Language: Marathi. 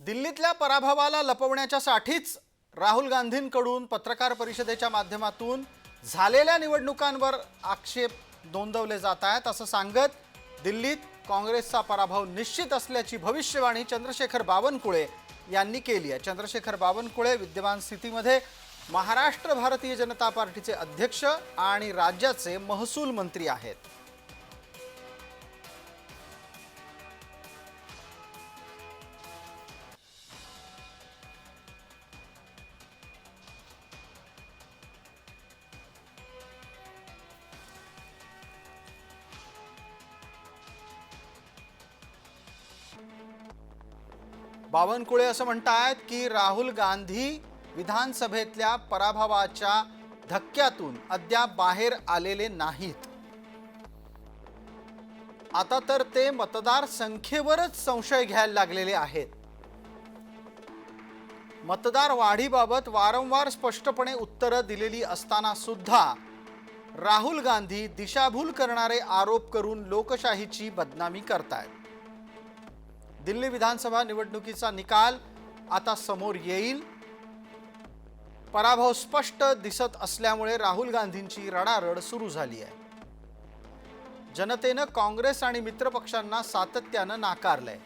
दिल्लीतल्या पराभवाला लपवण्याच्यासाठीच राहुल गांधींकडून पत्रकार परिषदेच्या माध्यमातून झालेल्या निवडणुकांवर आक्षेप नोंदवले जात आहेत असं सांगत दिल्लीत काँग्रेसचा पराभव निश्चित असल्याची भविष्यवाणी चंद्रशेखर बावनकुळे यांनी केली आहे। चंद्रशेखर बावनकुळे विद्यमान स्थितीमध्ये महाराष्ट्र भारतीय जनता पार्टीचे अध्यक्ष आणि राज्याचे महसूल मंत्री आहेत। बावनकुळे असं म्हणतात की राहुल गांधी विधानसभेतल्या पराभवाच्या धक्क्यातून अद्याप बाहेर आलेले नाहीत। आता तर ते मतदार संख्येवरच संशय घ्यायला लागलेले आहेत। मतदार वाढीबाबत वारंवार स्पष्टपणे उत्तरं दिलेली असताना सुद्धा राहुल गांधी दिशाभूल करणारे आरोप करून लोकशाहीची बदनामी करतायत। दिल्ली विधानसभा निवडणुकीचा निकाल आता समोर येईल। पराभव स्पष्ट दिसत असल्यामुळे राहुल गांधींची रडारड सुरू झाली आहे। जनतेने काँग्रेस आणि मित्रपक्षांना सातत्याने नाकारलंय।